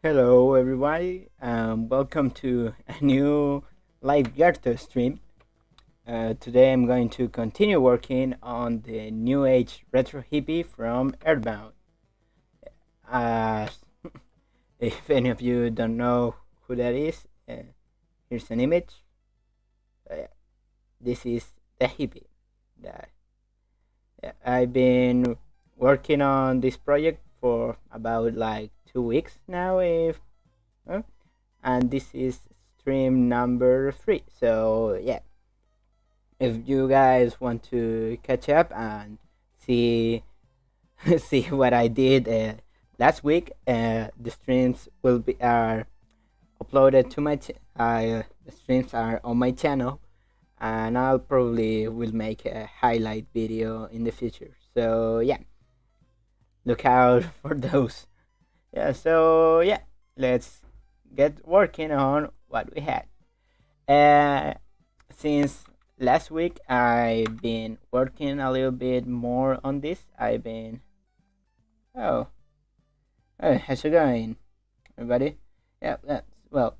Hello, everybody. Welcome to a new Liveguerto stream. Today I'm going to continue working on the New Age Retro Hippie from Earthbound. Uh, if any of you don't know who that is, here's an image. Yeah, this is the hippie. That I've been working on this project for about like 2 weeks now, if uh, and this is stream number 3. So yeah, if you guys want to catch up and see see what I did last week, the streams will be are uploaded to my the streams are on my channel, and I'll probably will make a highlight video in the future. So yeah, look out for those. Yeah, so yeah, let's get working on what we had. Uh, since last week, I've been working a little bit more on this. I've been. Oh, oh, how's it going, everybody? Yeah, well,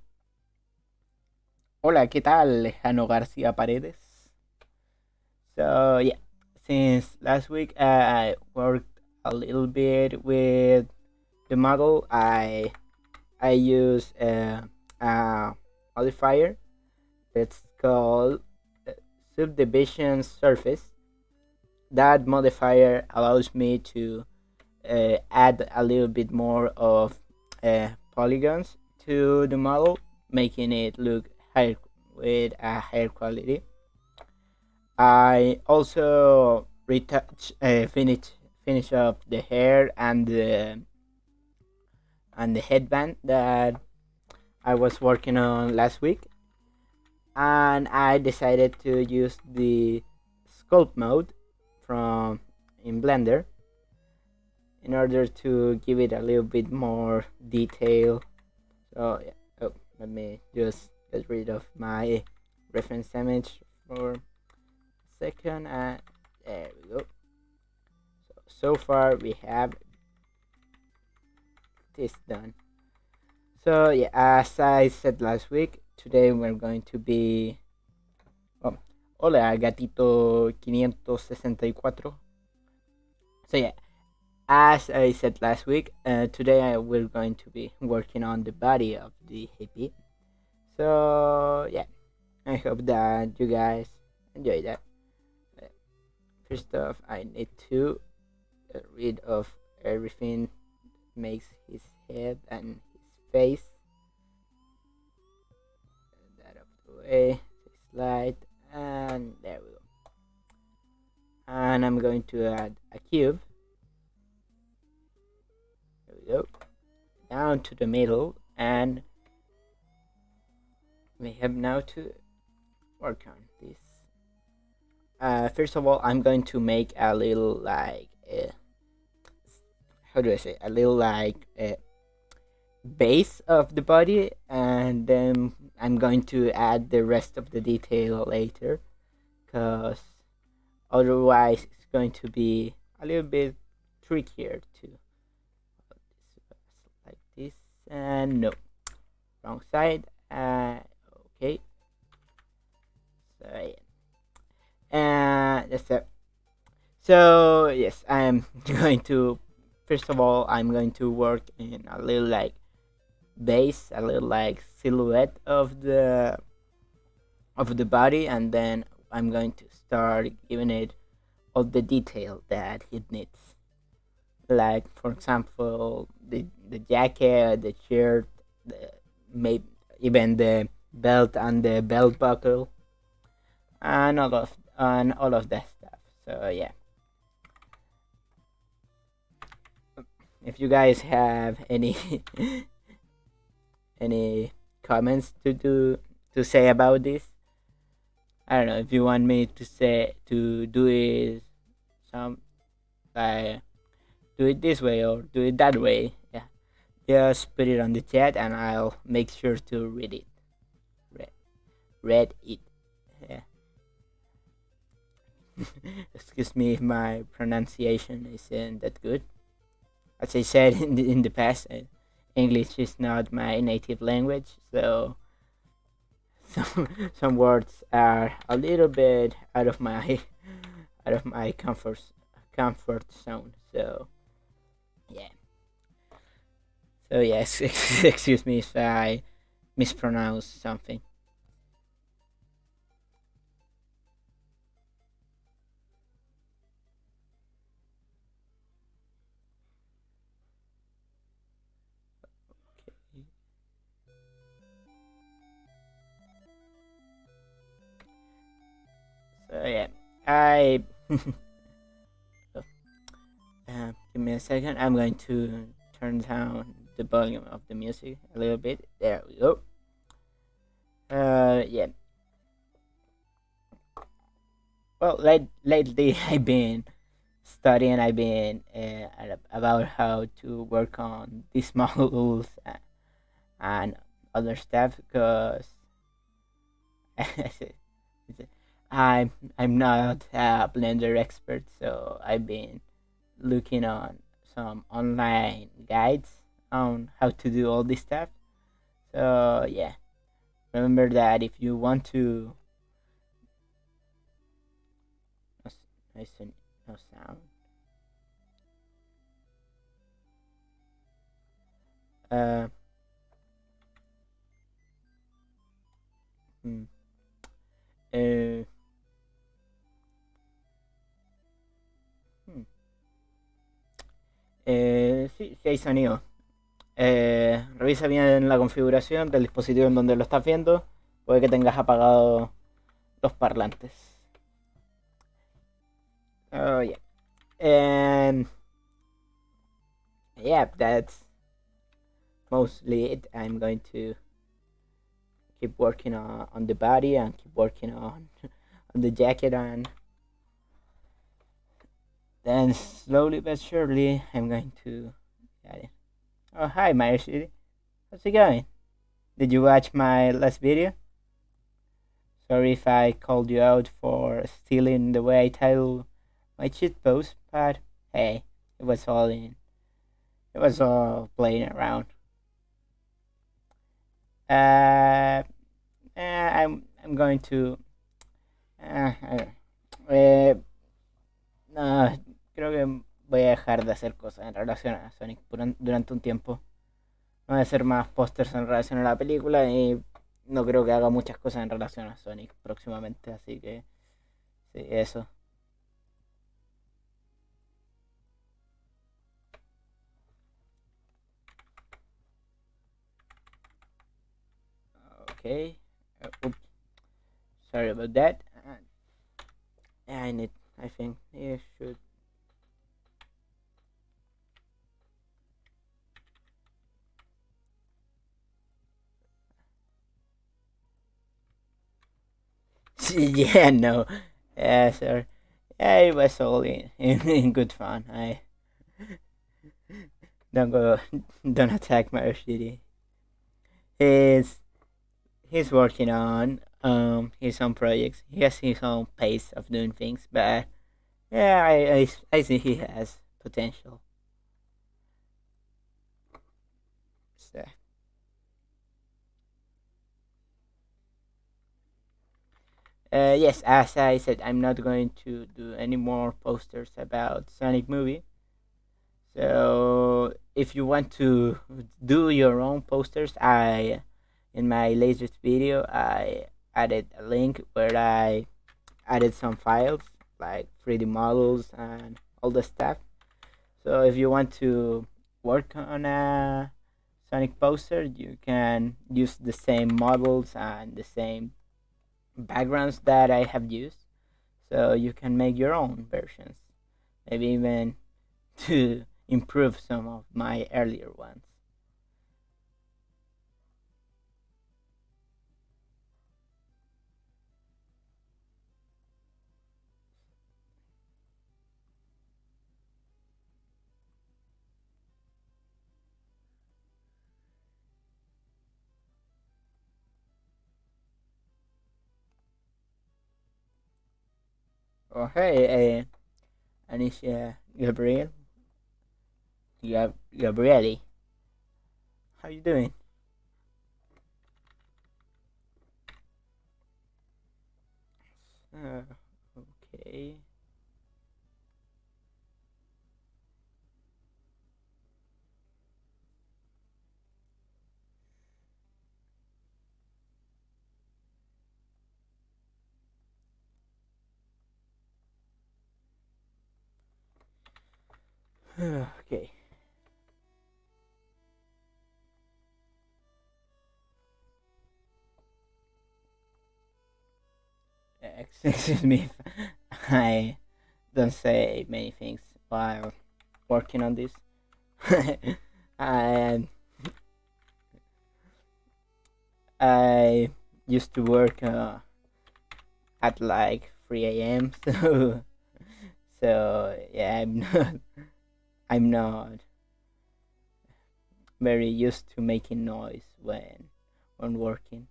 hola, ¿qué tal, Lejano García Paredes? So, yeah, since last week, I worked a little bit with the model. I use a modifier that's called subdivision surface. That modifier allows me to add a little bit more of polygons to the model, making it look higher with a higher quality. I also retouch, finish up the hair and the headband that I was working on last week, and I decided to use the sculpt mode from in Blender in order to give it a little bit more detail. So yeah, oh, let me just get rid of my reference image for a second, and there we go. So far we have this done. So yeah, as I said last week, today we're going to be. Oh, hola, gatito 564. So yeah, as I said last week, today we're going to be working on the body of the hippie. So yeah, I hope that you guys enjoy that. First off, I need to get rid of everything that makes his head and his face. That out of the way. Slide, and there we go. And I'm going to add a cube. There we go. Down to the middle, and we have now to work on this. First of all, I'm going to make a little like how do I say, a little like base of the body, and then I'm going to add the rest of the detail later, because otherwise it's going to be a little bit trickier to like this. And no, wrong side. Okay, so yeah, that's it. So yes, I'm going to, first of all, I'm going to work in a little like base, a little like silhouette of the body, and then I'm going to start giving it all the detail that it needs. Like for example, the jacket, the shirt, the maybe even the belt and the belt buckle, and all of that stuff. So yeah, if you guys have any any comments to say about this, I don't know if you want me to say to do it some like do it this way or do it that way. Yeah, just put it on the chat and I'll make sure to read it. Read, read it. Yeah. Excuse me if my pronunciation isn't that good. As I said in the past, English is not my native language, so some words are a little bit out of my comfort zone. So yeah. So yes, excuse me if I mispronounce something. So yeah, I give me a second. I'm going to turn down the volume of the music a little bit. There we go. Yeah. Well, lately I've been studying. I've been about how to work on these models and other stuff because I'm not a Blender expert, so I've been looking on some online guides on how to do all this stuff. So yeah, remember that if you want to, no, no sound. Uh, hmm, uh, hmm, sí, sí hay sonido. Revisa bien la configuración del dispositivo en donde lo estás viendo. Puede que tengas apagado los parlantes. Oh yeah, and yeah, that's mostly it. I'm going to keep working on the body and keep working on the jacket, and then slowly but surely I'm going to get it. Oh hi City, how's it going? Did you watch my last video? Sorry if I called you out for stealing the way I titled my cheat post, but hey, it was all in. It was all playing around. Uh, I'm going to. Eh, no, creo que voy a dejar de hacer cosas en relación a Sonic durante un tiempo. No voy a hacer más pósters en relación a la película y no creo que haga muchas cosas en relación a Sonic próximamente, así que sí, eso. Okay. Oops, sorry about that. Yeah, I think you should. Yeah, no. Yeah, sir. Yeah, it was all in good fun. I don't go, don't attack my city. He's he's working on his own projects. He has his own pace of doing things, but yeah, I think he has potential. So, yes, as I said, I'm not going to do any more posters about Sonic movie. So if you want to do your own posters, I in my latest video I added a link where I added some files like 3D models and all the stuff. So if you want to work on a Sonic poster, you can use the same models and the same backgrounds that I have used. So you can make your own versions, maybe even to improve some of my earlier ones. Oh hey, Anisha Gabriel, Gabrieli. How you doing? Uh, okay. Okay. Excuse me if I don't say many things while working on this. and I used to work at like 3 a.m. So yeah, I'm not very used to making noise when working.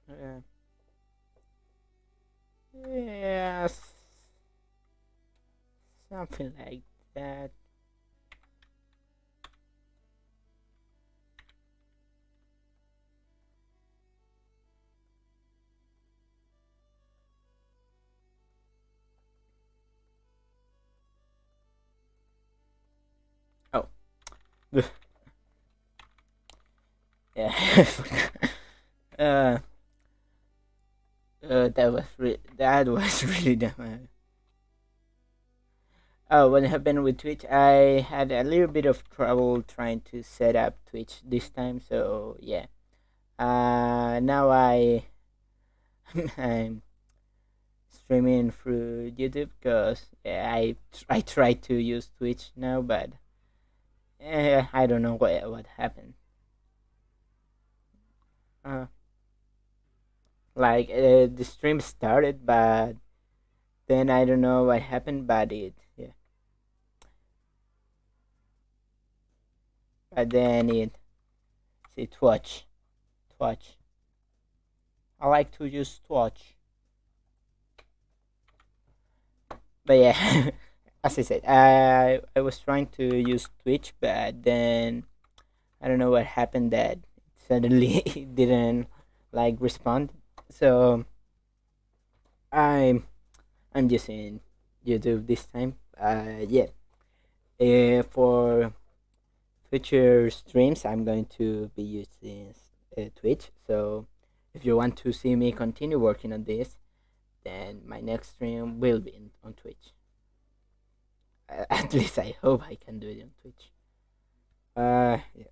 Uh, yes, something like that. Oh, yeah. I forgot. uh, that was really dumb. Oh, what happened with Twitch? I had a little bit of trouble trying to set up Twitch this time, so yeah. Now I'm streaming through YouTube because yeah, I tried to use Twitch now, but I don't know what happened. Uh, the stream started, but then I don't know what happened, but but then it see Twitch. I like to use Twitch, but yeah, as I said, I was trying to use Twitch, but then I don't know what happened that suddenly it didn't like respond. So I'm I'm using YouTube this time. Yeah. For future streams, I'm going to be using Twitch. So if you want to see me continue working on this, then my next stream will be on Twitch. At least I hope I can do it on Twitch. Yeah.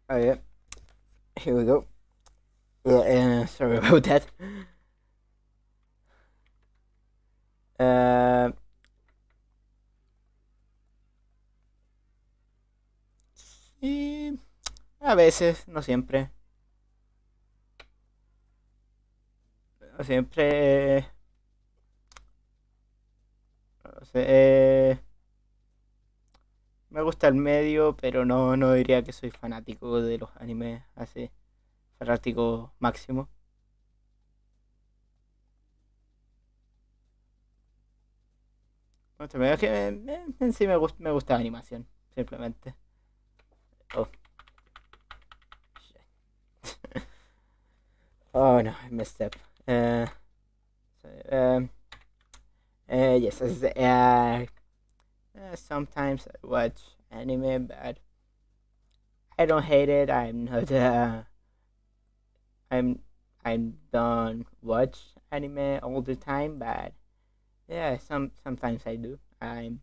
Oh yeah. Here we go. Yeah. Sorry about that. Uh, y a veces, no siempre. No siempre. No sé, me gusta el medio, pero no diría que soy fanático de los animes así. Fanático máximo. No te me que en sí me gusta la animación, simplemente. Oh, shit. Oh no, I messed up. So, yes, sometimes I watch anime, but I don't hate it. I'm not. I'm. I don't watch anime all the time, but yeah, sometimes I do. I'm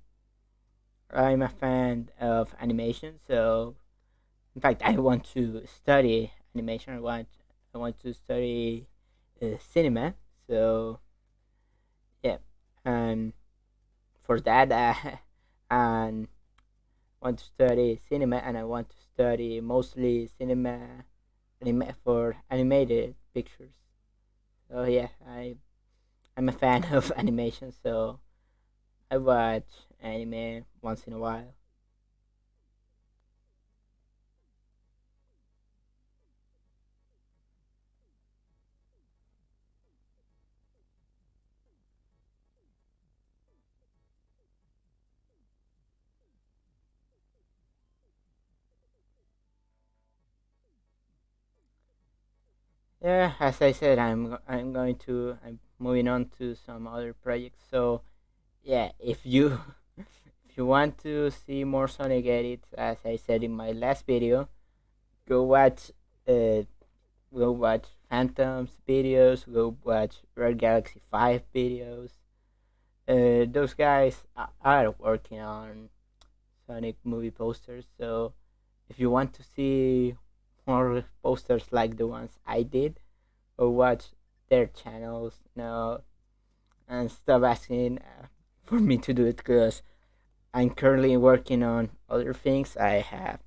a fan of animation, so in fact, I want to study animation. I want to study cinema. So yeah, and for that, and want to study cinema, and I want to study mostly cinema for animated pictures. So yeah, I'm a fan of animation, so I watch anime once in a while. Yeah, as I said, I'm moving on to some other projects. So yeah, if you if you want to see more Sonic edits, as I said in my last video, go watch uh go watch Phantom's videos, go watch Red Galaxy 5 videos. Those guys are working on Sonic movie posters, so if you want to see more posters like the ones I did, go watch their channels, and stop asking for me to do it because I'm currently working on other things. I have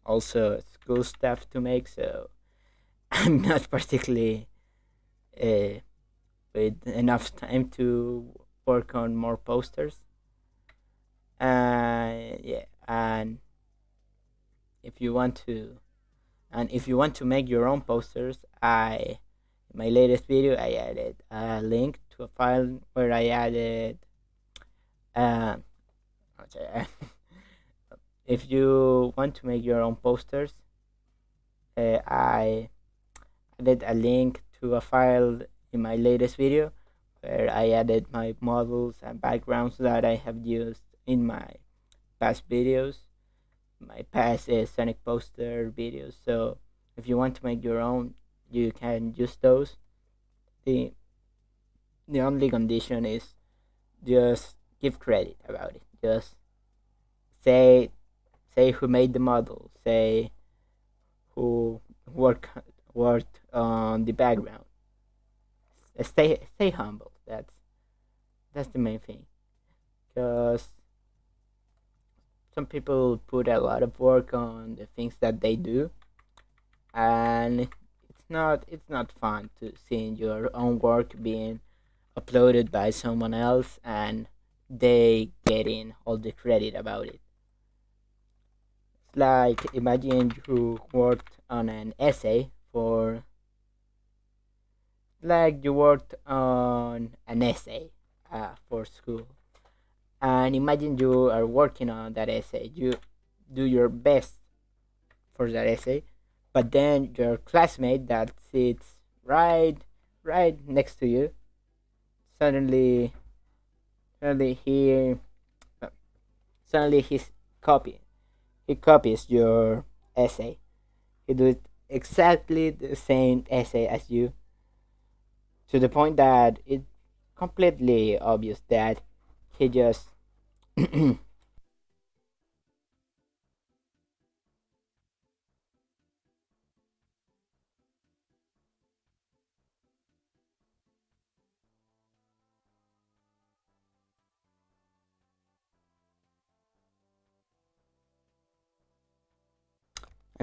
also school stuff to make, so I'm not particularly uh, with enough time to work on more posters. Yeah, if you want to, and if you want to make your own posters, I in my latest video I added a link to a file where I added. Uh, okay, if you want to make your own posters, I added a link to a file in my latest video where I added my models and backgrounds that I have used in my past videos, my past Sonic poster videos. So if you want to make your own, you can use those. The the only condition is just give credit about it. Just say say who made the model. Say who worked on the background. Stay humble. That's the main thing. Because some people put a lot of work on the things that they do, and it's not fun to see your own work being uploaded by someone else and they getting all the credit about it. It's like imagine you worked on an essay for like you worked on an essay for school, and imagine you are working on that essay. You do your best for that essay, but then your classmate that sits right next to you suddenly suddenly he uh, suddenly he copies your essay. He do it exactly the same essay as you, to the point that it's completely obvious that he just I'm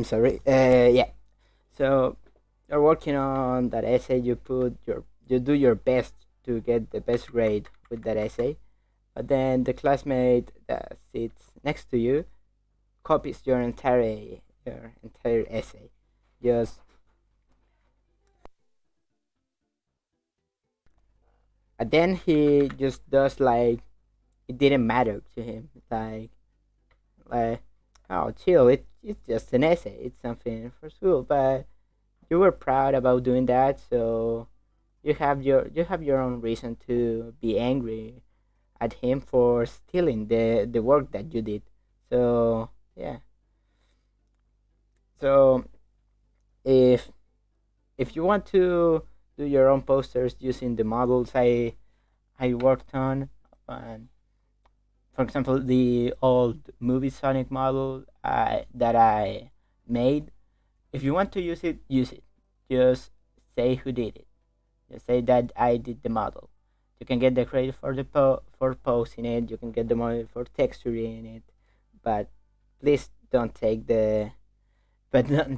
sorry. Yeah. So you're working on that essay. You do your best to get the best grade with that essay, but then the classmate that sits next to you copies your entire essay. Just and then he just does like it didn't matter to him. Like oh chill, it's just an essay. It's something for school, but you were proud about doing that, so you have your own reason to be angry at him for stealing the work that you did. So yeah. So if if you want to do your own posters using the models I worked on, and for example the old movie Sonic model that I made, if you want to use it. Just say who did it. Just say that I did the model. You can get the credit for for posting it. You can get the money for texturing it, but please don't take the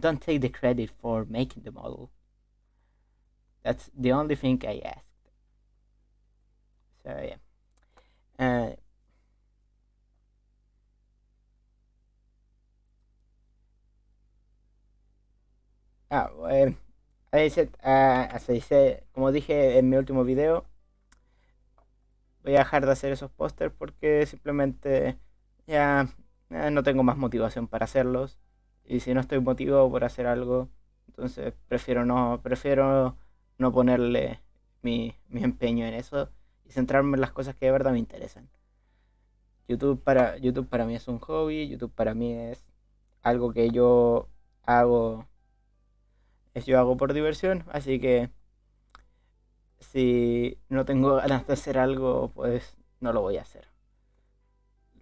don't take the credit for making the model. That's the only thing I asked. So yeah. Uh, well, as I said, como dije en mi último video, voy a dejar de hacer esos pósters porque simplemente ya no tengo más motivación para hacerlos. Y si no estoy motivado por hacer algo, entonces prefiero no ponerle mi empeño en eso y centrarme en las cosas que de verdad me interesan. YouTube para mí es un hobby, YouTube para mí es algo que hago, yo hago por diversión, así que si no tengo ganas de hacer algo, pues no lo voy a hacer.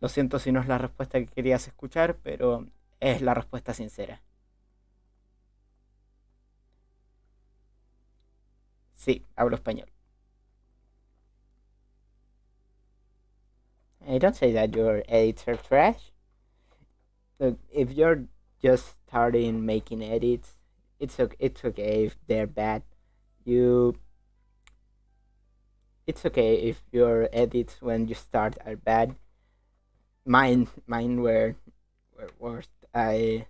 Lo siento si no es la respuesta que querías escuchar, pero es la respuesta sincera. Sí, hablo español. I don't say that your edits are trash. Look, if you're just starting making edits, it's okay if they're bad. You It's okay if your edits when you start are bad. Mine were worst. I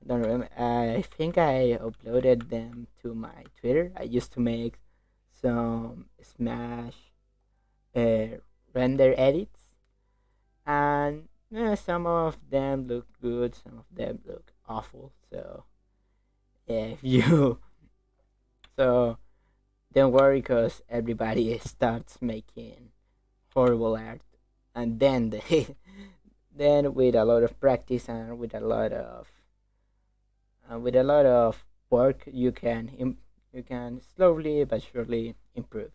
don't remember. I think I uploaded them to my Twitter. I used to make some Smash uh, render edits, and some of them look good, some of them look awful. So yeah, if you so don't worry, cause everybody starts making horrible art, and then then with a lot of practice and with a lot of work, you can slowly but surely improve.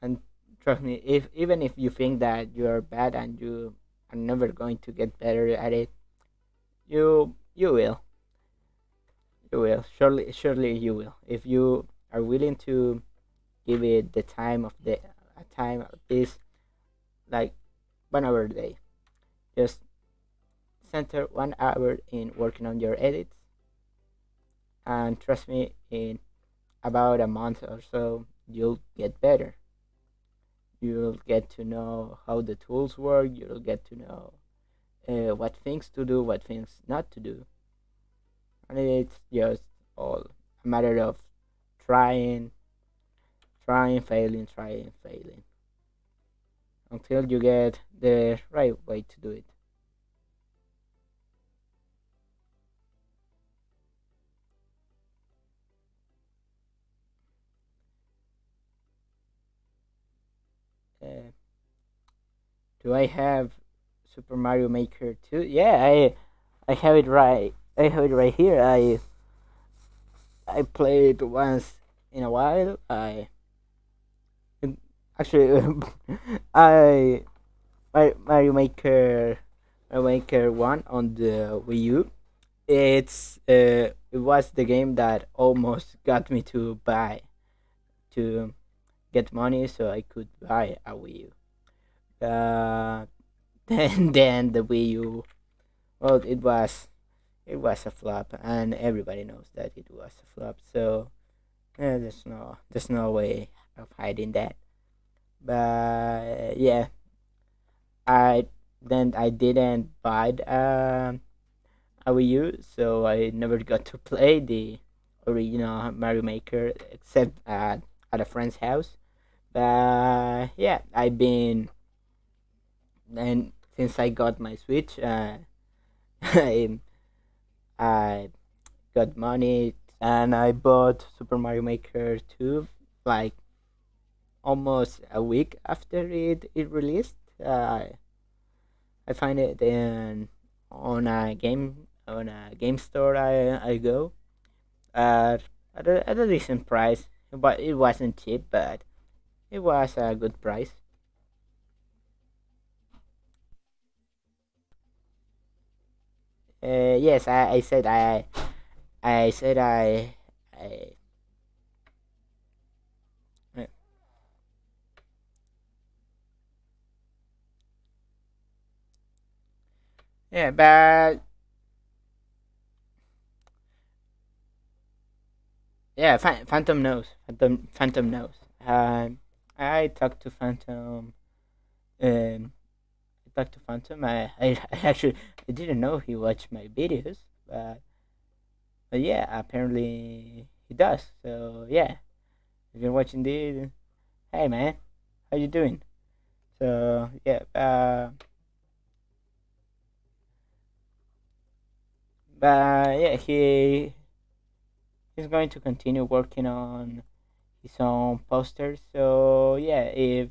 And trust me, if even if you think that you are bad and you are never going to get better at it, you will. You will. Surely you will. If you are willing to give it the time of the a time at least like 1 hour a day. Just center 1 hour in working on your edits, and trust me, in about a month or so, you'll get better. You'll get to know how the tools work. You'll get to know what things to do, what things not to do, and it's just all a matter of trying, trying, failing until you get the right way to do it. Uh, do I have Super Mario Maker 2? Yeah, I have it right. I have it right here. I played once in a while. I actually I Mario Maker 1 on the Wii U. It was the game that almost got me to get money so I could buy a Wii U. Then the Wii U, well, it was a flop, and everybody knows that it was a flop. So there's no way of hiding that. But yeah, I I didn't buy a Wii U, so I never got to play the original Mario Maker except at a friend's house. But yeah, I've been and since I got my Switch, I I got money and I bought Super Mario Maker 2 like almost a week after it released. I find it in on a game store. I go at a decent price, but it wasn't cheap, but it was a good price. Yes, I said I Yeah, but yeah, Phantom knows. Phantom knows. I talked to Phantom. Um, I talked to Phantom. I actually I didn't know he watched my videos, but yeah, apparently he does. So yeah, if you're watching this, hey man, how you doing? So yeah, but yeah, he's going to continue working on his own posters. So yeah, if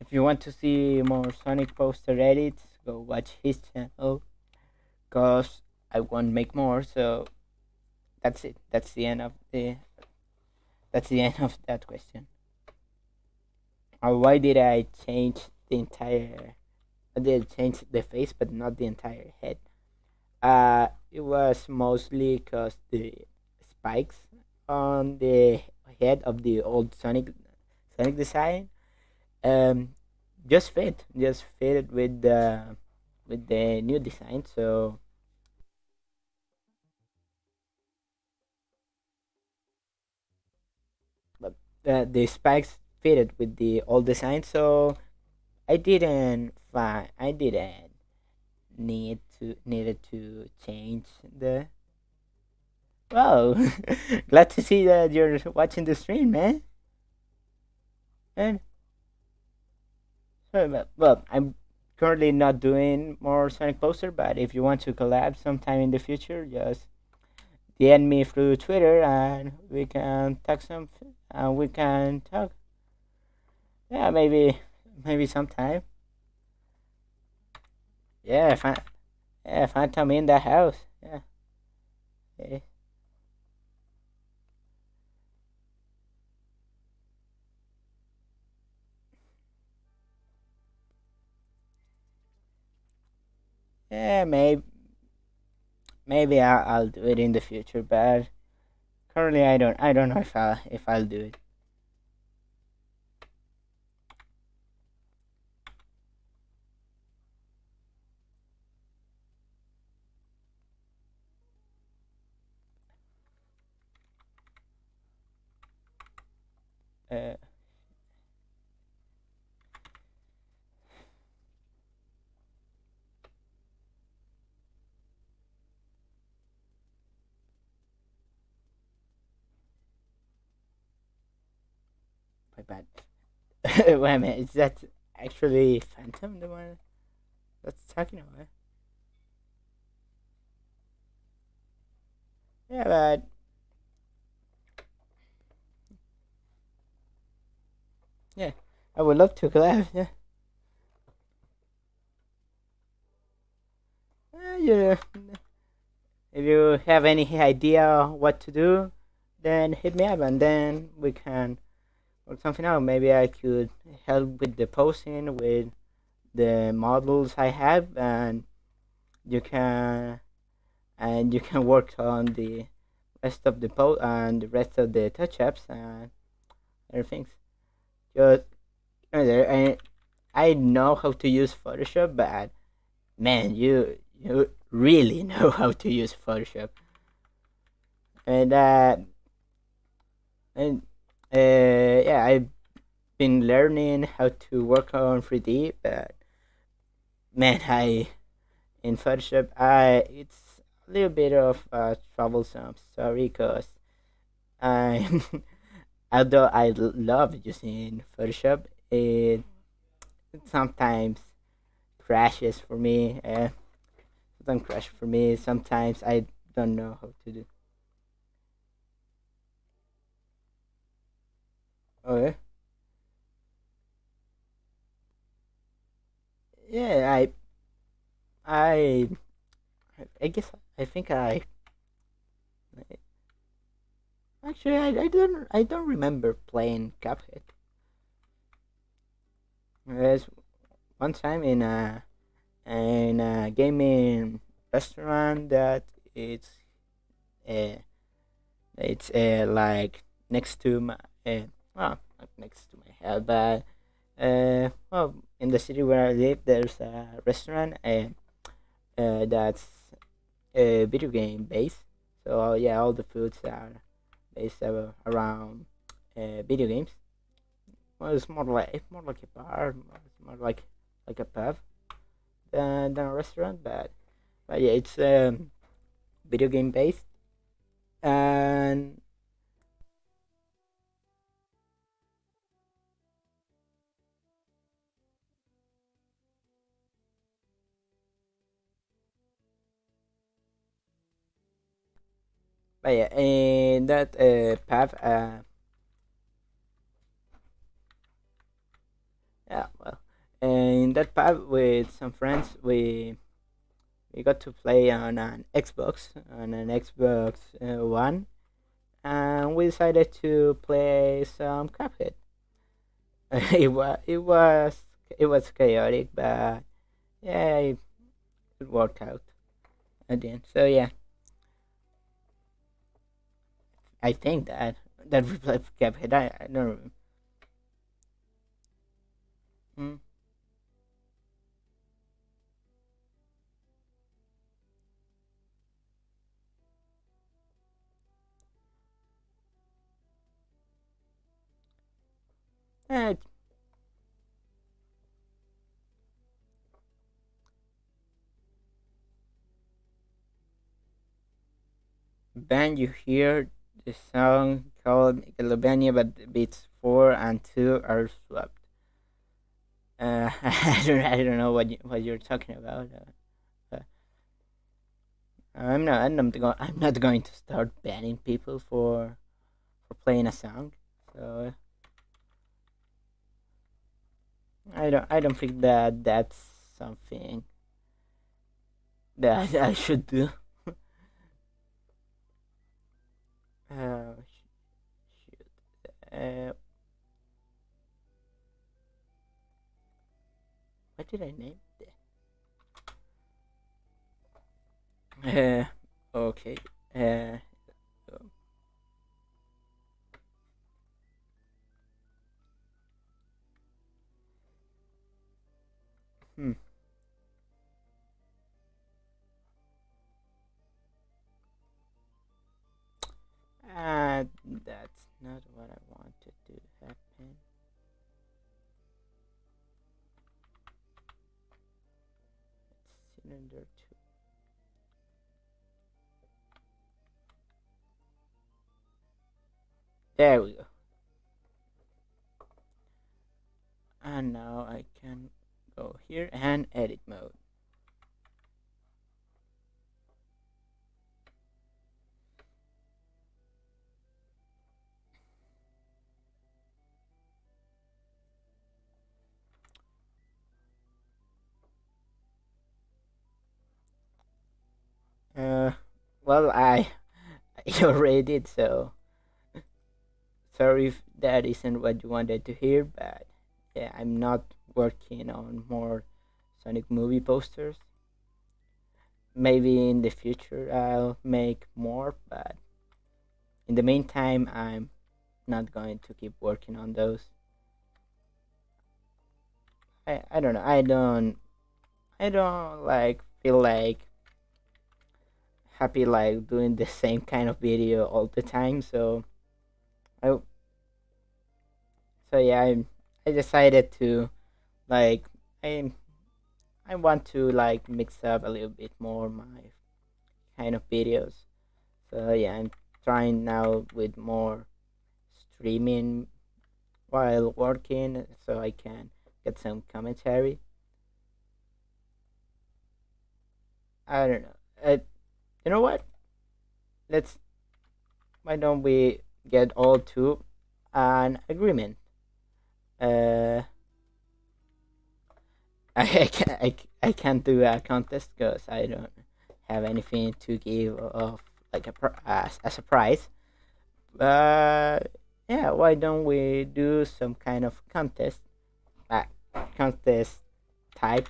you want to see more Sonic poster edits, go watch his channel. Cause I won't make more. So that's it. That's the end of that question. Why did I change the entire? I did change the face, but not the entire head. It was mostly cause the spikes on the head of the old Sonic design um just fitted with the new design. So but the spikes fitted with the old design. So I didn't needed to change the. Well, glad to see that you're watching the stream, man. And so, well, I'm currently not doing more Sonic poster, but if you want to collab sometime in the future, just DM me through Twitter and we can talk we can talk. Yeah, maybe sometime. Yeah, Phantom in the house. Yeah, yeah, yeah. Maybe I'll do it in the future, but currently I don't know if I'll do it. Uh, my bad. Wait a minute, is that actually Phantom the one that's talking about? Yeah, but yeah, I would love to collab. Yeah, yeah. If you have any idea what to do, then hit me up and then we can work something out. Maybe I could help with the posting with the models I have, you can you can work on the rest of the and the rest of the touch ups and other things. Just I know how to use Photoshop, but man, you really know how to use Photoshop, and and yeah, I've been learning how to work on 3D, but man, I in Photoshop, I it's a little bit of a troublesome story because I, although love using Photoshop, it sometimes crashes for me. Sometimes crash for me. Sometimes I don't know how to do. Oh yeah, yeah. I I guess I think actually I don't remember playing Cuphead. There's one time in a gaming restaurant that uh, it's like next to my well not next to my house, but well in the city where I live there's a restaurant that's video game based. So yeah, all the foods are based around video games. Well, it's more like a bar. It's more like a pub than a restaurant, but yeah, it's video game based. And but yeah, in that pub, yeah, well, in that pub with some friends, we got to play on an Xbox One, and we decided to play some Cuphead. It was chaotic, but yeah, it worked out at the end. So yeah, I think that we played Cuphead. I don't remember. Mm. Eh, band you hear the song called Galvania, but the beats 4 and 2 are swapped. I don't know what you're talking about. I'm not going to start banning people for playing a song. So I don't think that that's something that I should do. Shoot. What did I name that? Okay. Uh, hmm. That's not what I wanted to happen. Cylinder two. There we go. And now I can go here and edit mode. Uh, well, I already did, so sorry if that isn't what you wanted to hear, but yeah, I'm not working on more Sonic movie posters. Maybe in the future I'll make more, but in the meantime, I'm not going to keep working on those. I don't know. I don't like feel like happy like doing the same kind of video all the time. I so yeah, I decided to like I I want to like mix up a little bit more my kind of videos. So yeah, I'm trying now with more streaming while working, so I can get some commentary. I don't know. You know what? Let's Why don't we get all to an agreement? Uh, I can't do a contest because I don't have anything to give of like as a prize. But yeah, why don't we do some kind of contest? Uh, Contest type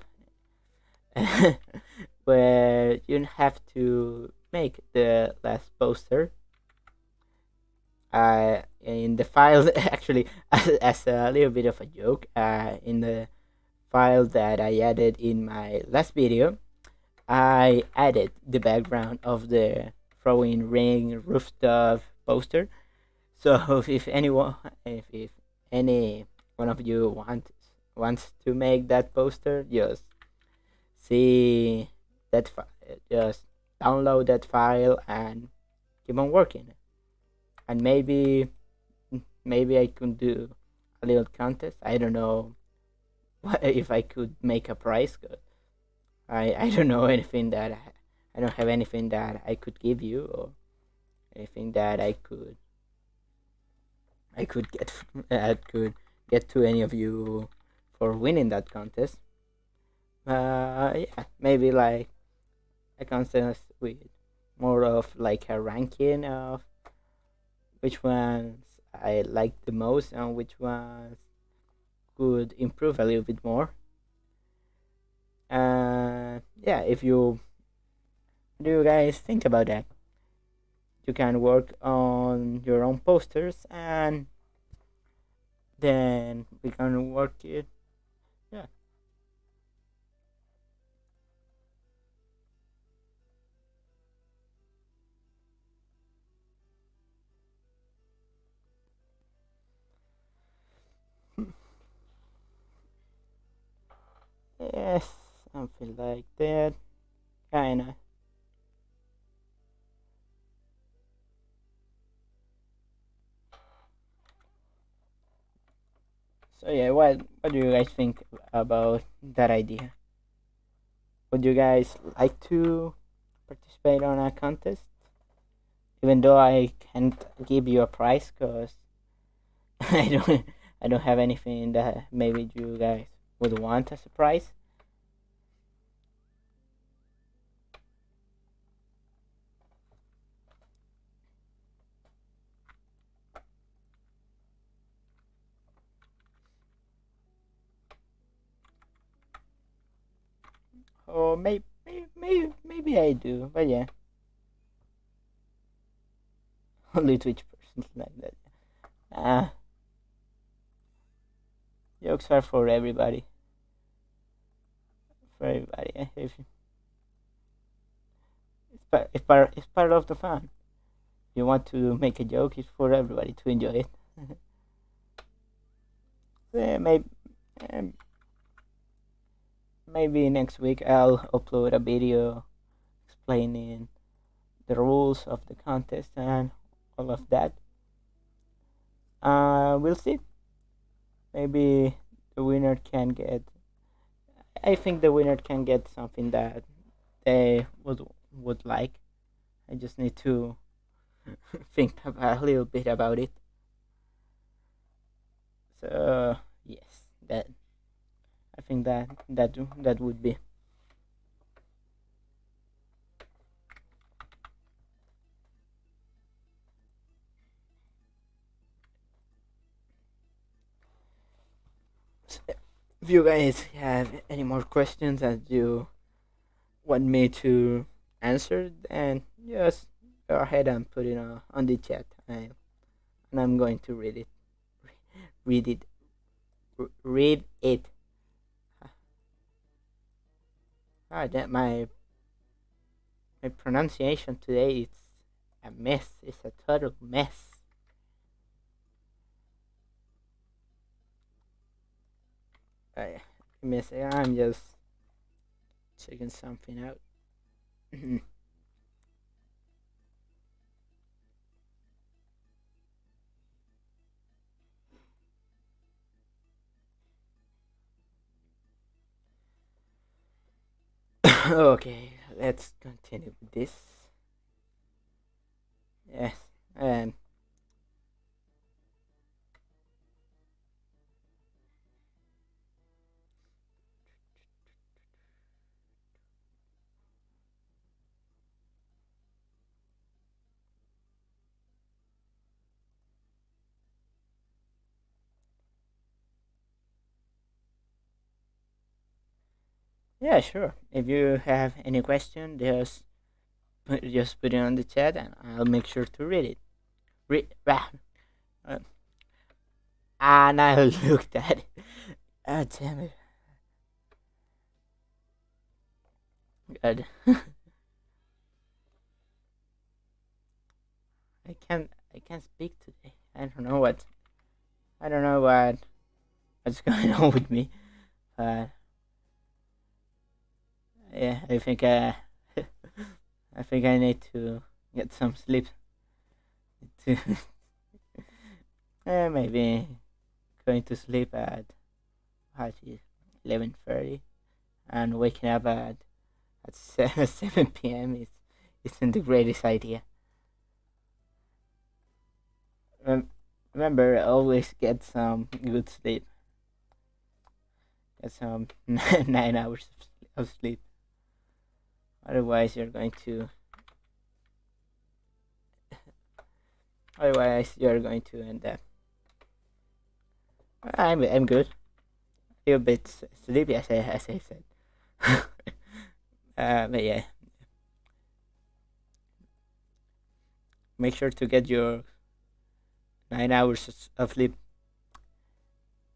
where you have to make the last poster in the file actually as a little bit of a joke in the file that I added in my last video. I added the background of the throwing ring rooftop poster. So if anyone, if any one of you wants to make that poster, just see that just download that file and keep on working. And maybe I could do a little contest. I don't know if I could make a prize. 'Cause I don't know anything that I don't have anything that I could give you or anything that I could get I could get to any of you for winning that contest. Yeah, maybe like a contest with more of like a ranking of which ones I like the most and which ones could improve a little bit more. Yeah, if you do you guys think about that, you can work on your own posters and then we can work it. Yeah. Yes, something like that. Kinda. So yeah, what do you guys think about that idea? Would you guys like to participate on a contest? Even though I can't give you a prize, cause I don't have anything that maybe you guys would want as a prize. Or maybe I do, but yeah, only Twitch persons like that. Ah, jokes are for everybody. For everybody. If it's part of the fun. If you want to make a joke, it's for everybody to enjoy it. So yeah, um, maybe next week I'll upload a video explaining the rules of the contest and all of that. We'll see. Maybe the winner can get. I think the winner can get something that they would like. I just need to think a little bit about it. So yes, that I think that would be. So, if you guys have any more questions that you want me to answer, then just go ahead and put it on the chat, and I'm going to read it. Read it. Read it. Ah, that my pronunciation today is a mess. It's a total mess. I miss. I'm just checking something out. Okay, let's continue with this. Yes. Um. Yeah, sure. If you have any question, just put it on the chat, and I'll make sure to read it. Read. Uh, and I looked at it. Ah, damn it. Good. I can't speak today. I don't know what's going on with me. But yeah, I think I think I need to get some sleep to maybe going to sleep at 11:30 and waking up at 7 p.m. is isn't the greatest idea. Rem- Remember, always get some good sleep. Get some 9 hours of sleep. Otherwise, you're going to. Otherwise, you're going to end up. I'm good. Feel a bit sleepy, as I said. But yeah, make sure to get your 9 hours of sleep.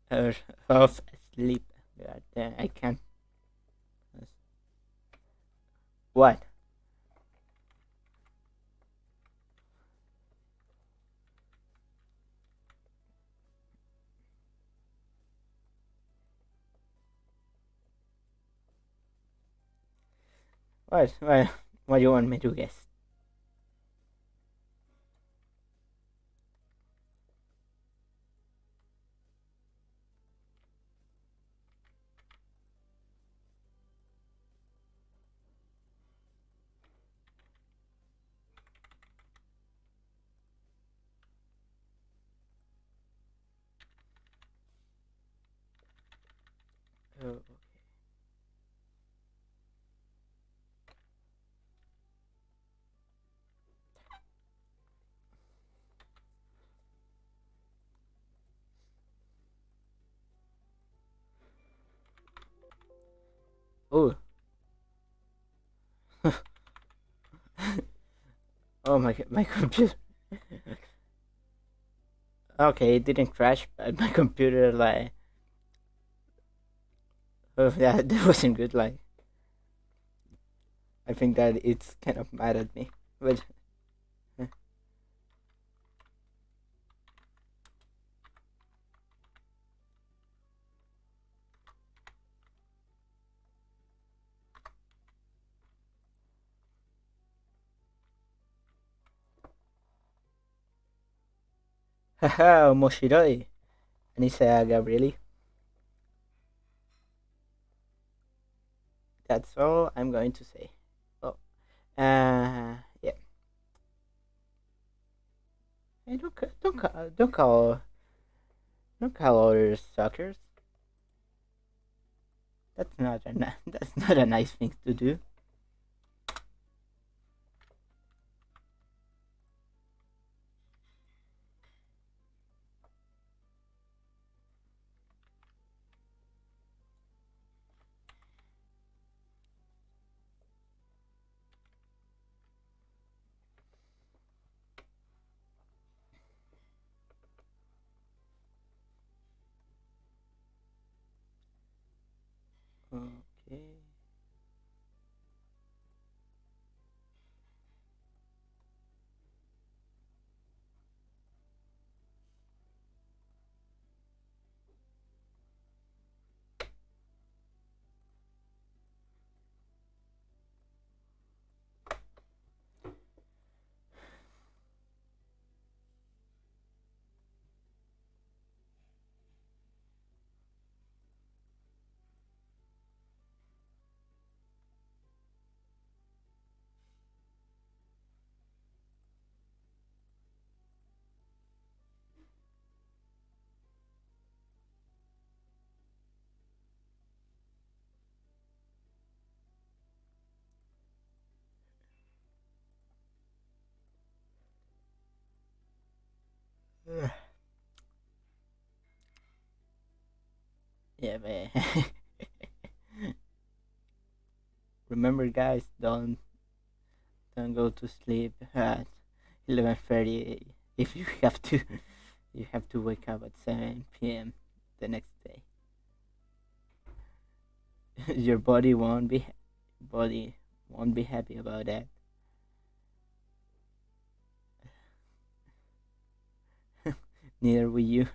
Uh, of sleep. God, I can't. What? What? What do you want me to guess? Oh, oh, oh my computer. Okay, it didn't crash, but my computer like. Oh, yeah, that wasn't good. Like, I think that it's kind of mad at me. But haha, Moshiroi. Anissa Gabrieli. That's all I'm going to say. Oh, yeah. Hey, don't call others suckers. That's not a nice thing to do. Okay. Yeah, man. Remember, guys, don't go to sleep at 11:30 if you have to. You have to wake up at 7 p.m. the next day. Your body won't be happy about that. Neither will you.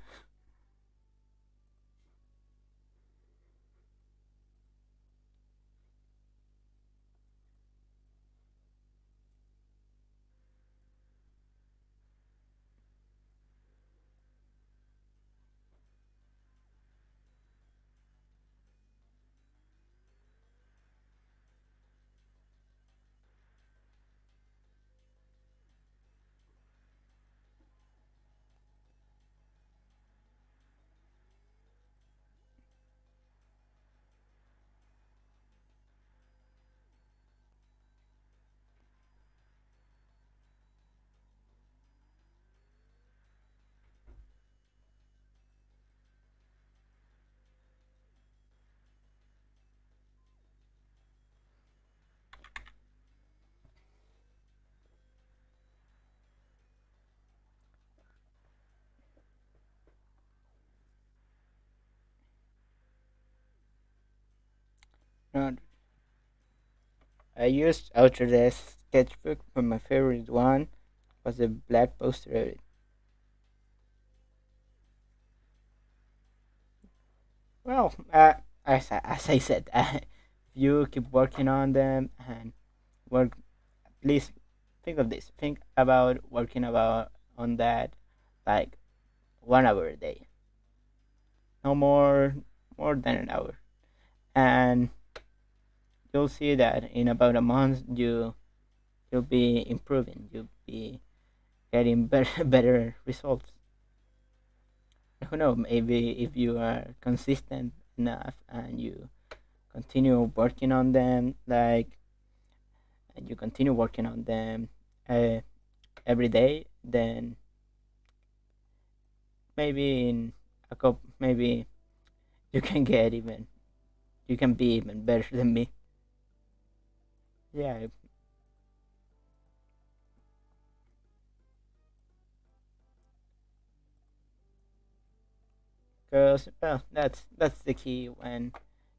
No, I used Autodesk Sketchbook, but my favorite one was the black poster edit. Well, as I said, if you keep working on them and work, at least think of this. Think about working about on that like 1 hour a day, no more than an hour, and you'll see that in about a month you'll be improving. You'll be getting better better results. Who know? Maybe if you are consistent enough and you continue working on them, like and you continue working on them uh, every day, then maybe in a couple, maybe you can get even, you can be even better than me. Yeah, because well, that's the key when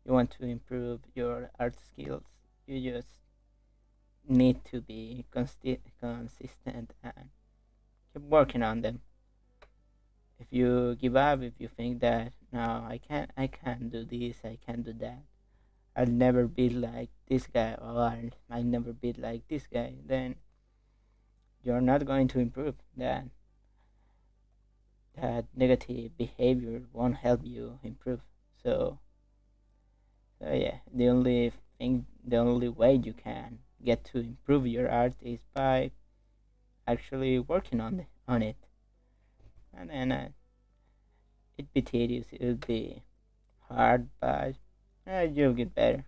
you want to improve your art skills. You just need to be consistent and keep working on them. If you give up, if you think that no, I can't do this, I can't do that, I'll never be like this guy, or I'll never be like this guy, then you're not going to improve. That negative behavior won't help you improve. So, so yeah, the only way you can get to improve your art is by actually working on it, and then it'd be tedious, it'll be hard, but you'll get better.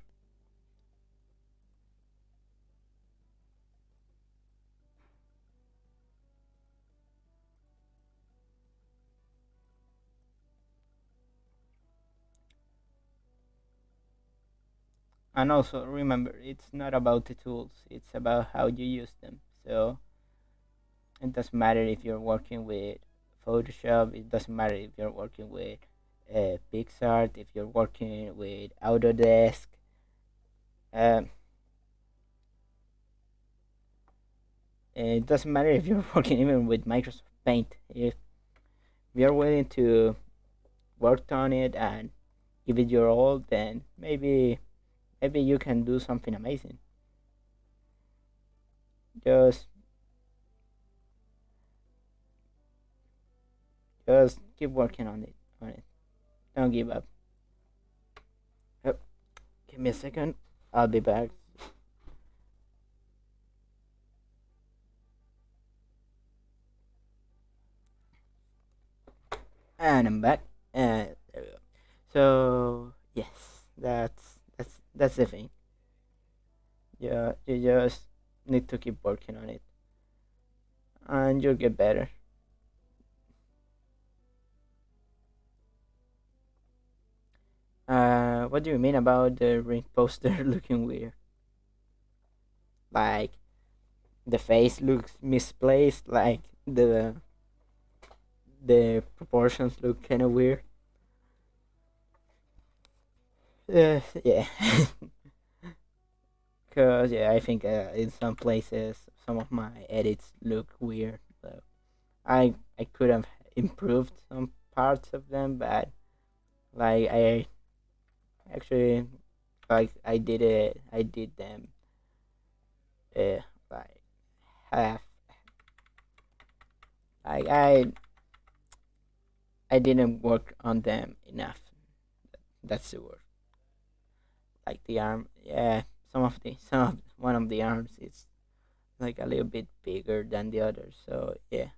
And also remember, it's not about the tools; it's about how you use them. So it doesn't matter if you're working with Photoshop. It doesn't matter if you're working with Pixar. If you're working with Autodesk. Um, it doesn't matter if you're working even with Microsoft Paint. If you're willing to work on it and give it your all, then maybe you can do something amazing. Just just keep working on it. Don't give up. Yep. Give me a second. I'll be back. And I'm back. And there we go. So yes, that's the thing. Yeah, you just need to keep working on it, and you'll get better. What do you mean about the ring poster looking weird? Like the face looks misplaced. Like the proportions look kind of weird. Yeah. Cause yeah, I think in some places some of my edits look weird. So I could have improved some parts of them, but like I actually like I did them like half. Like I didn't work on them enough. That's the word. Like the arm, yeah. Some of one of the arms is like a little bit bigger than the other. So yeah,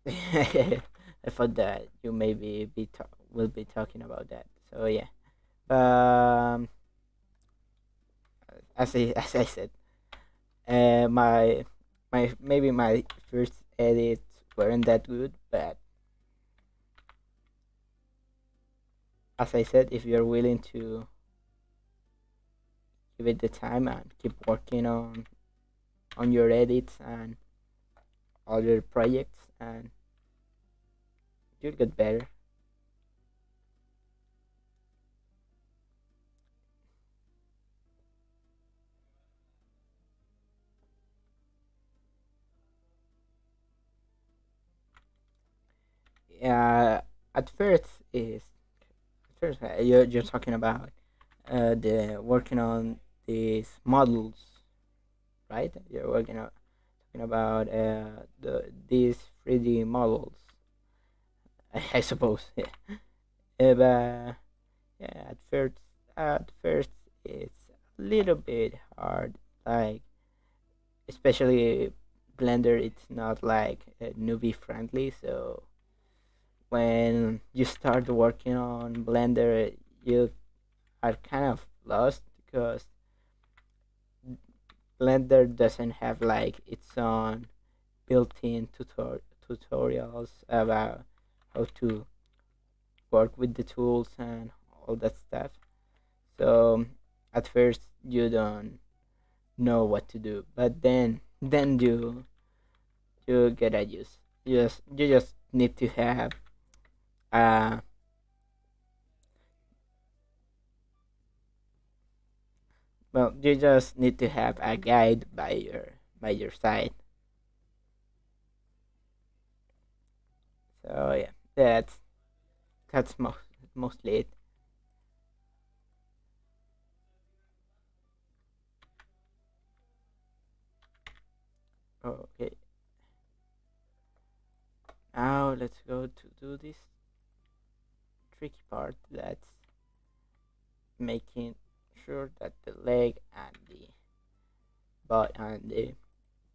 I thought that you maybe will be talking about that. So yeah, um, as I said, my maybe my first edits weren't that good, but as I said, if you're willing to give it the time and keep working on your edits and other projects, and you'll get better. Yeah, at first is first you're talking about the working on these models, right? You're talking about these 3D models, I suppose. Yeah. But yeah, at first it's a little bit hard. Like especially Blender, it's not like newbie friendly. So when you start working on Blender, you are kind of lost because Blender doesn't have like its own built-in tutorials about how to work with the tools and all that stuff. So at first you don't know what to do, but then you get a use. You just need to have uh well you just need to have a guide by your side. So yeah, that's mostly it. Okay, now let's go to do this tricky part. That's making sure that the leg and the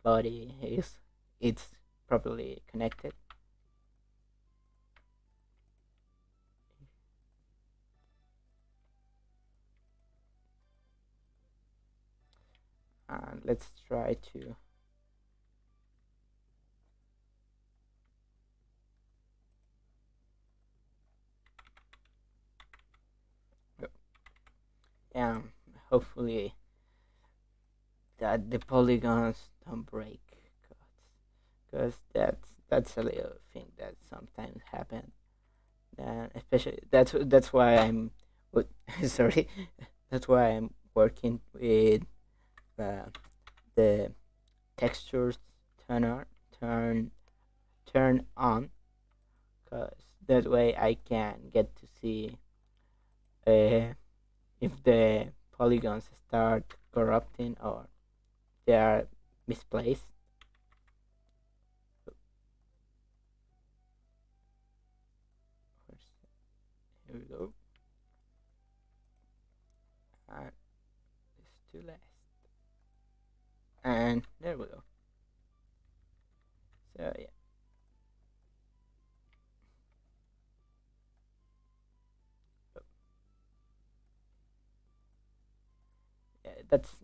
body is it's properly connected. And let's try to um hopefully that the polygons don't break, because that's a little thing that sometimes happen. And especially that's why I'm sorry, that's why I'm working with uh, the textures turn on turn turn on, because that way I can get to see uh, if the polygons start corrupting or they are misplaced. Here we go. And it's too last. And there we go. So yeah, that's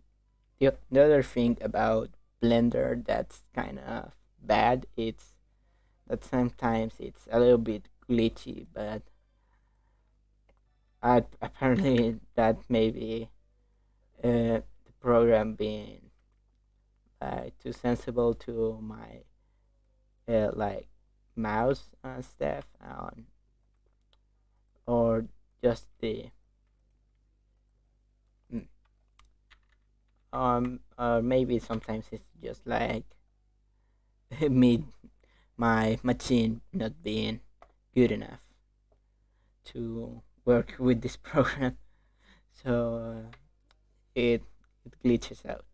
the other thing about Blender that's kind of bad. It's that sometimes it's a little bit glitchy, but apparently that may be the program being too sensible to my like mouse and stuff, or just Or maybe sometimes it's just like me, my machine not being good enough to work with this program, so it it glitches out.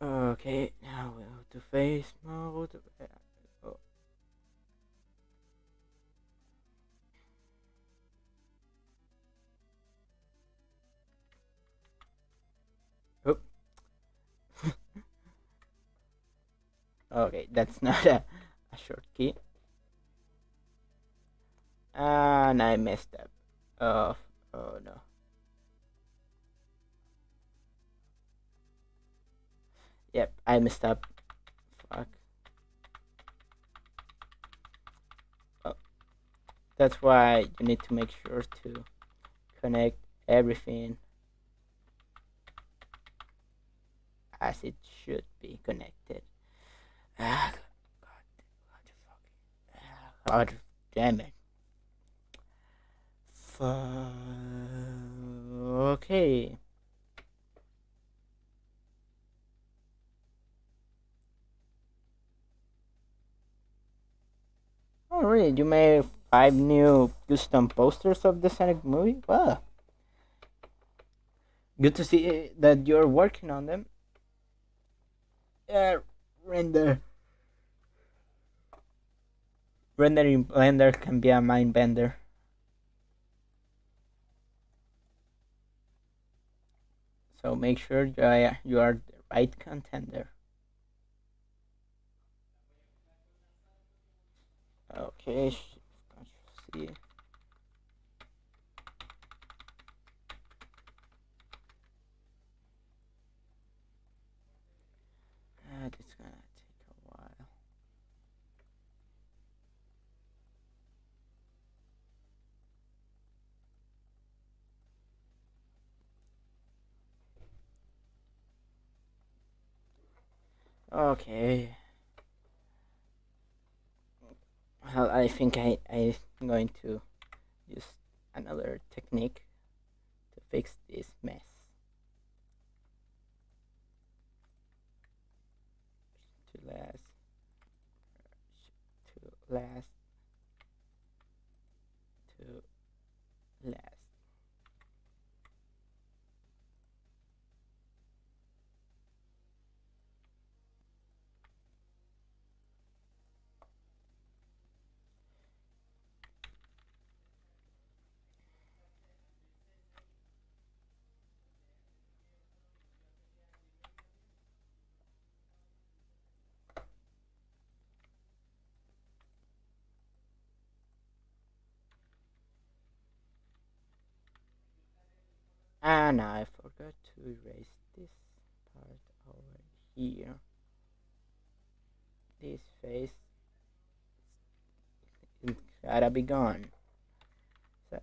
Okay, now we go to face mode. Oh, oop. Okay, that's not a short key. And I messed up. Oh, oh no. Yep, I messed up. Fuck. Oh, that's why you need to make sure to connect everything as it should be connected. Ah, God damn it. Okay. Oh, really? You made 5 new custom posters of the Sonic movie? Wow. Good to see that you're working on them. Yeah, render. Rendering Blender can be a mind bender. So make sure you are the right contender. Okay, see. It's gonna take a while. Okay. Well, I think I'm going to use another technique to fix this mess. To last, to last, to last. And I forgot to erase this part over here. This face is gotta be gone. So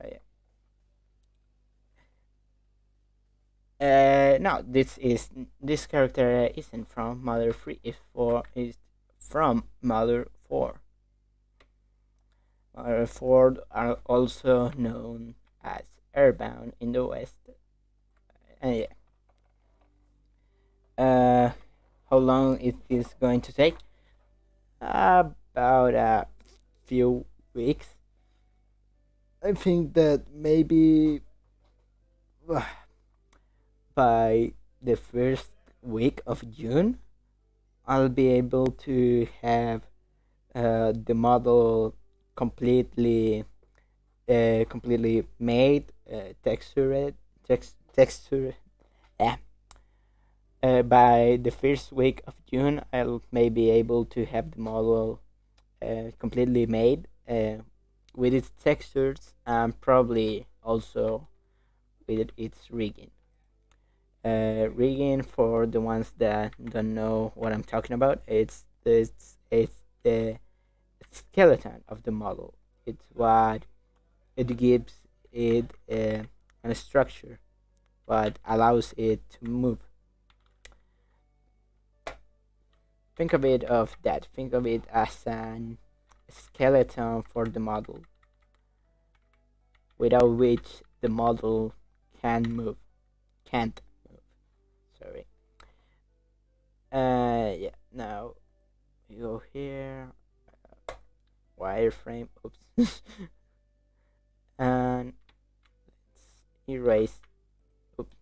yeah. No, this character isn't from Mother 3. It's from Mother 4. Mother 4 are also known as Airbound in the West. And yeah. How long it is going to take? About a few weeks. I think that maybe by the first week of June, I'll be able to have the model completely completely made, textured, texture. Yeah. By the first week of June, I'll maybe able to have the model completely made with its textures and probably also with its rigging. Rigging, for the ones that don't know what I'm talking about, it's the skeleton of the model. It's what it gives it a structure, what allows it to move. Think of it of that. Think of it as an skeleton for the model, without which the model can move, can't move. Sorry. Yeah. Now we go here. Wireframe. Oops. And let's erase. Oops.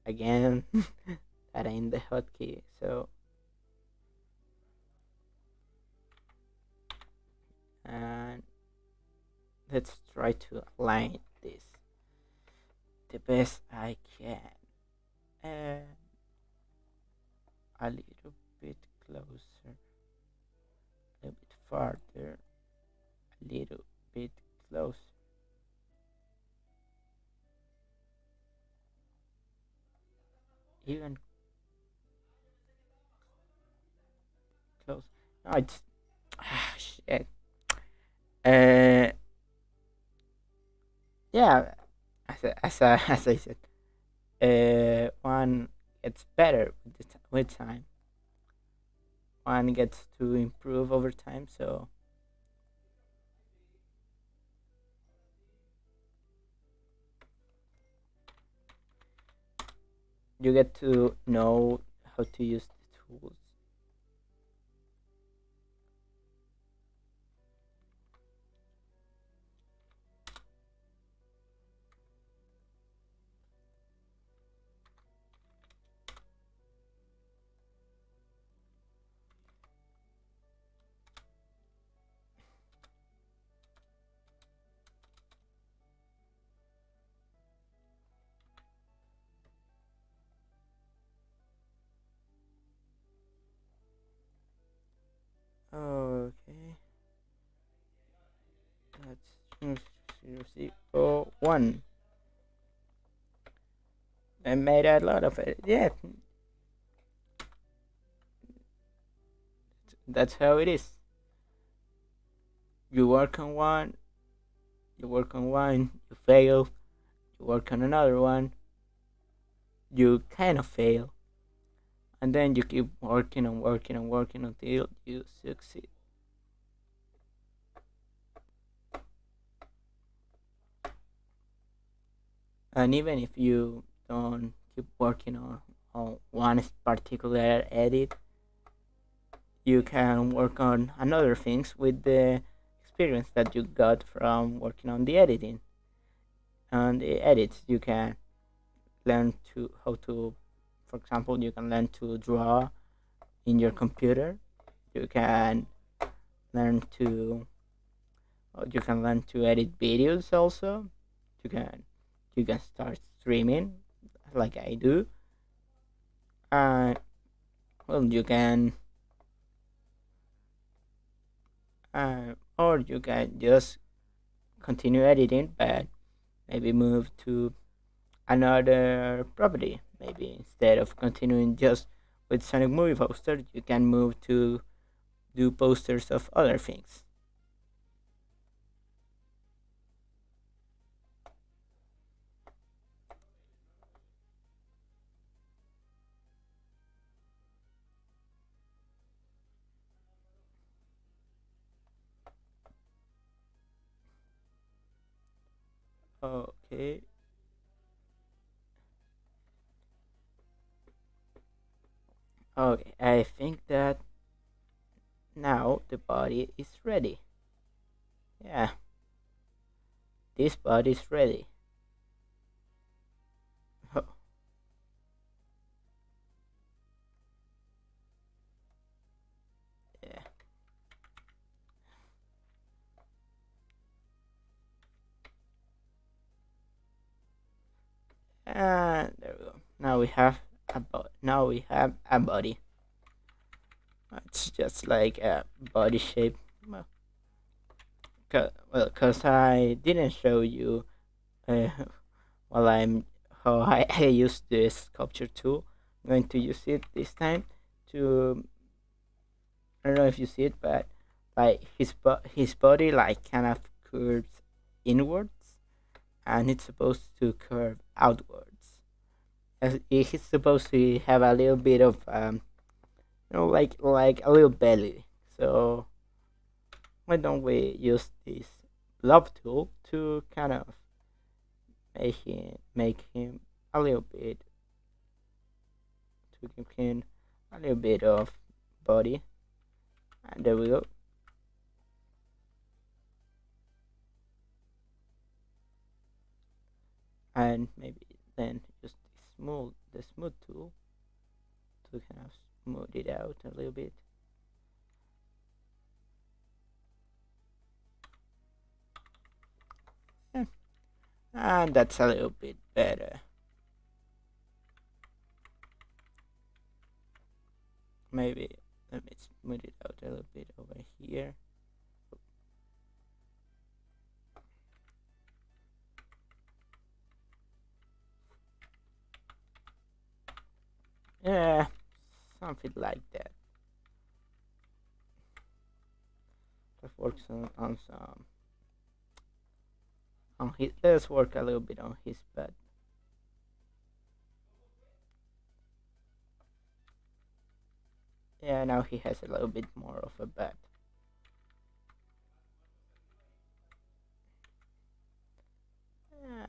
Again. That ain't the hotkey. So and let's try to align this the best I can. And a little bit closer, a little bit farther, a little bit closer. Even close. No, it's shit. Uh, yeah. As I said, one gets better with with time. One gets to improve over time. So you get to know how to use the tools. Okay. Let's see. Oh, one. I made a lot of it. Yeah, that's how it is. You work on one, you work on one, you fail, you work on another one, you kind of fail, and then you keep working and working and working until you succeed. And even if you don't keep working on one particular edit, you can work on another things with the experience that you got from working on the editing. And the edits, you can learn to how to, for example, you can learn to draw in your computer. You can learn to you can learn to edit videos also. You can start streaming like I do. Uh, well, you can or you can just continue editing, but maybe move to another property. Maybe instead of continuing just with Sonic Movie Poster, you can move to do posters of other things. Okay. Okay, I think that now the body is ready. Yeah, this body is ready. Oh, yeah. And there we go. Now we have now we have a body. It's just like a body shape. Well, cause I didn't show you uh, while I'm how I use this sculpture tool. I'm going to use it this time to, I don't know if you see it, but like his body like kind of curves inwards, and it's supposed to curve outwards. He's supposed to have a little bit of like a little belly. So why don't we use this love tool to kind of make him a little bit, to give him a little bit of body, and there we go. And maybe then just the smooth tool to kind of smooth it out a little bit. Yeah. And that's a little bit better. Maybe let me smooth it out a little bit over here. Yeah, something like that. Let's work on some on his. Let's work a little bit on his butt. Yeah, now he has a little bit more of a butt.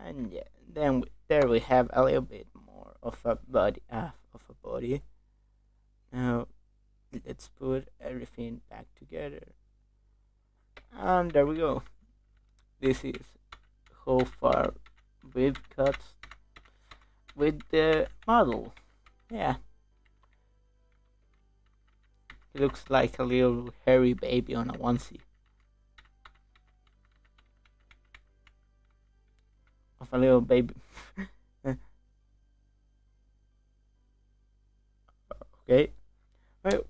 And yeah, then there we have a little bit more of a body. Now let's put everything back together. And there we go. This is how far we've cut with the model. Yeah, it looks like a little hairy baby on a onesie. Of a little baby. Okay. Well,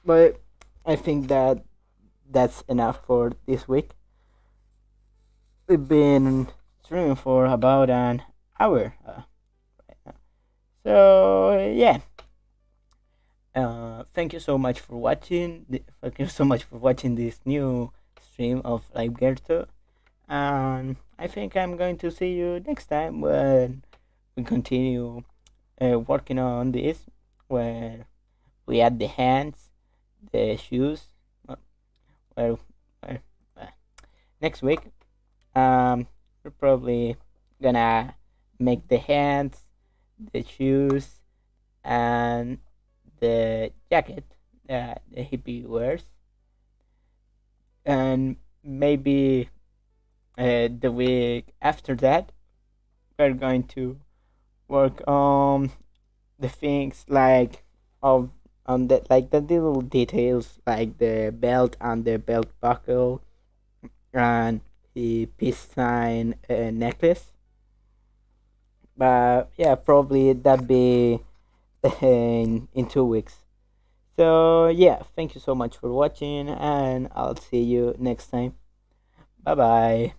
but I think that that's enough for this week. We've been streaming for about an hour right now. So yeah, thank you so much for watching. Thank you so much for watching this new stream of Liveguerto, and I think I'm going to see you next time when we continue working on this, where we add the hands, the shoes. Well, well, well, next week, we're probably gonna make the hands, the shoes, and the jacket that the hippie wears, and maybe the week after that, we're going to work on the things like of on the little details like the belt and the belt buckle and the peace sign necklace. But yeah, probably that be in 2 weeks. So yeah, thank you so much for watching, and I'll see you next time. Bye bye.